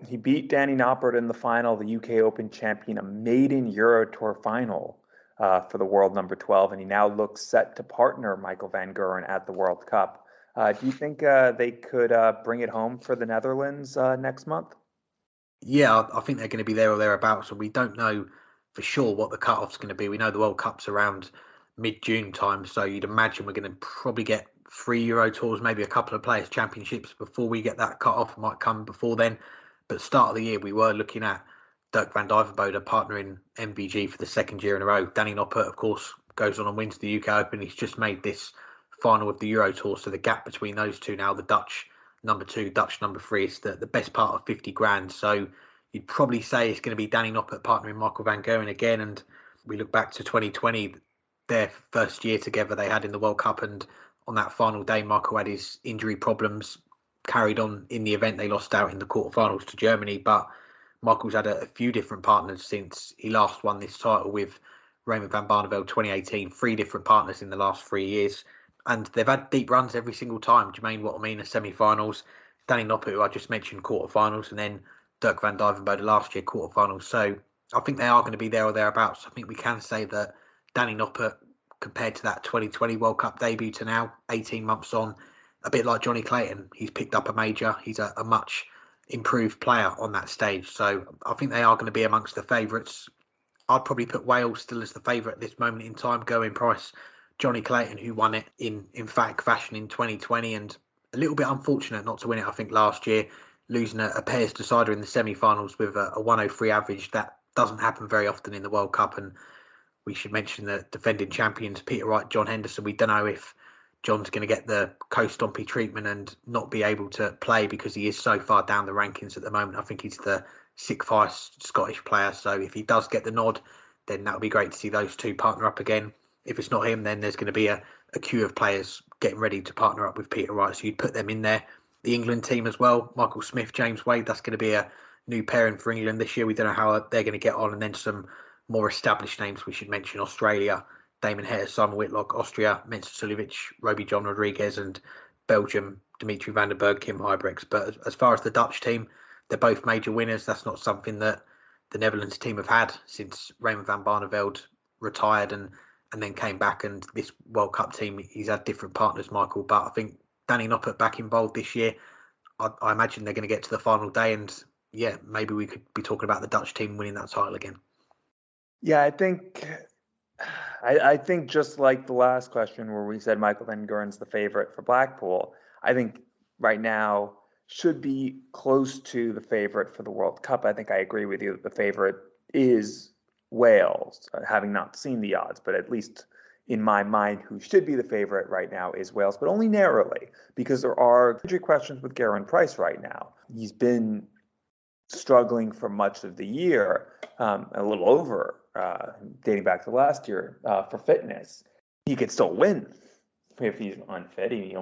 He beat Danny Noppert in the final, the UK Open champion, a maiden Euro Tour final for the world number 12, and he now looks set to partner Michael van Gerwen at the World Cup. Do you think they could bring it home for the Netherlands next month? Yeah, I think they're going to be there or thereabouts, and we don't know for sure what the cut-off's going to be. We know the World Cup's around mid-June time, so you'd imagine we're going to probably get 3 Euro Tours, maybe a couple of Players' Championships before we get that cut-off. Might come before then. But start of the year, we were looking at Dirk van Dijvenbode partnering MVG for the second year in a row. Danny Noppert, of course, goes on and wins the UK Open. He's just made this final of the Euro Tour, so the gap between those two now, the Dutch number 2, Dutch number 3, is the best part of 50 grand. So you'd probably say it's going to be Danny Noppert partnering Michael van Gerwen again. And we look back to 2020, their first year together they had in the World Cup, and on that final day, Michael had his injury problems carried on in the event. They lost out in the quarterfinals to Germany, but Michael's had a few different partners since he last won this title with Raymond van Barneveld 2018, 3 different partners in the last 3 years. And they've had deep runs every single time. Jermaine Watermina semi-finals, Danny Noppert, who I just mentioned, quarterfinals, and then Dirk van Dijvenbode last year, quarterfinals. So I think they are going to be there or thereabouts. I think we can say that Danny Noppert, compared to that 2020 World Cup debut to now, 18 months on, a bit like Johnny Clayton, he's picked up a major. He's a much improved player on that stage. So I think they are going to be amongst the favourites. I'd probably put Wales still as the favourite at this moment in time. Gerwyn Price, Johnny Clayton, who won it in emphatic fashion in 2020, and a little bit unfortunate not to win it, I think, last year, losing a pairs decider in the semi-finals with a 103 average. That doesn't happen very often in the World Cup. And we should mention the defending champions, Peter Wright, John Henderson. We don't know if John's going to get the co-stompy treatment and not be able to play because he is so far down the rankings at the moment. I think he's the 6th highest Scottish player. So if he does get the nod, then that would be great to see those two partner up again. If it's not him, then there's going to be a queue of players getting ready to partner up with Peter Wright. So you'd put them in there. The England team as well, Michael Smith, James Wade, that's going to be a new pairing for England this year. We don't know how they're going to get on. And then some more established names we should mention: Australia, Damon Hare, Simon Whitlock; Austria, Mensah Suljovic, Roby John Rodriguez; and Belgium, Dimitri van den Berg, Kim Huybrechts. But as far as the Dutch team, they're both major winners. That's not something that the Netherlands team have had since Raymond van Barneveld retired and then came back. And this World Cup team, he's had different partners, Michael. But I think Danny Noppert back involved this year, I imagine they're going to get to the final day. And yeah, maybe we could be talking about the Dutch team winning that title again. Yeah, I think just like the last question where we said Michael van Gerwen's the favorite for Blackpool, I think right now should be close to the favorite for the World Cup. I think I agree with you that the favorite is Wales, having not seen the odds, but at least in my mind, who should be the favorite right now is Wales, but only narrowly, because there are injury questions with Gerwyn Price right now. He's been struggling for much of the year, a little over, dating back to last year, for fitness. He could still win if he's unfit. He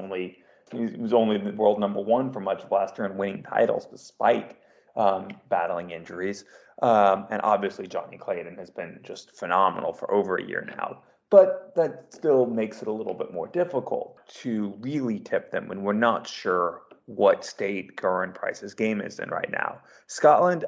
was only the world number 1 for much of last year and winning titles despite battling injuries. And obviously Johnny Clayton has been just phenomenal for over a year now. But that still makes it a little bit more difficult to really tip them when we're not sure what state Gerwyn Price's game is in right now. Scotland,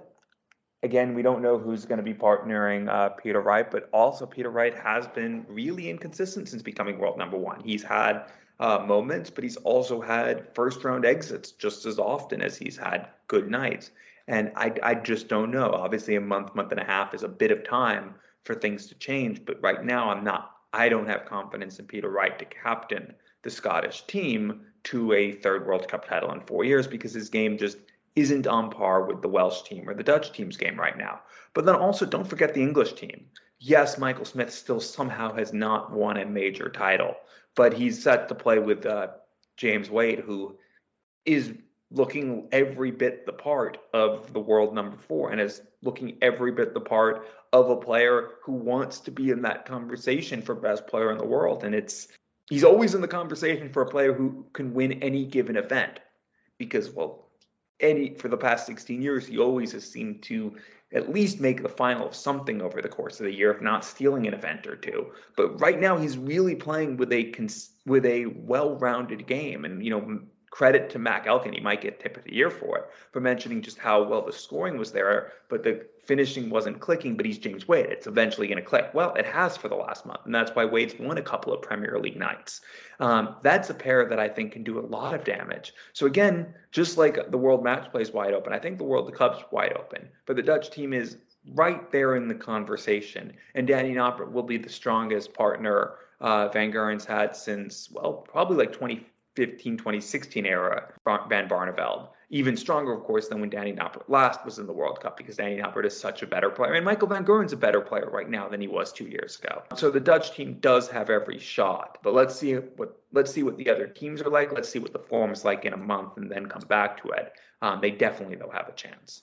again, we don't know who's going to be partnering Peter Wright, but also Peter Wright has been really inconsistent since becoming world number 1. He's had moments, but he's also had first-round exits just as often as he's had good nights. And I just don't know. Obviously, a month and a half is a bit of time for things to change, but right now I don't have confidence in Peter Wright to captain the Scottish team to a 3rd World Cup title in 4 years, because his game just isn't on par with the Welsh team or the Dutch team's game right now. But then also don't forget the English team. Yes, Michael Smith still somehow has not won a major title, but he's set to play with James Wade, who is looking every bit the part of the world number 4 and is looking every bit the part of a player who wants to be in that conversation for best player in the world. And he's always in the conversation for a player who can win any given event, because, well, for the past 16 years, he always has seemed to at least make the final of something over the course of the year, if not stealing an event or two. But right now he's really playing with a well-rounded game. And, credit to Mac Elkin, he might get tip of the year for it, for mentioning just how well the scoring was there, but the finishing wasn't clicking, but he's James Wade. It's eventually going to click. Well, it has for the last month, and that's why Wade's won a couple of Premier League nights. That's a pair that I think can do a lot of damage. So again, just like the World Match Play is wide open, I think the World Cup's wide open, but the Dutch team is right there in the conversation, and Danny Noppert will be the strongest partner Van Geren's had since, well, probably like 2015, 2016 era Van Barneveld. Even stronger, of course, than when Danny Noppert last was in the World Cup, because Danny Noppert is such a better player. And Michael Van Geren's a better player right now than he was 2 years ago. So the Dutch team does have every shot. But let's see what the other teams are like. Let's see what the form is like in a month, and then come back to it. They definitely, though, have a chance.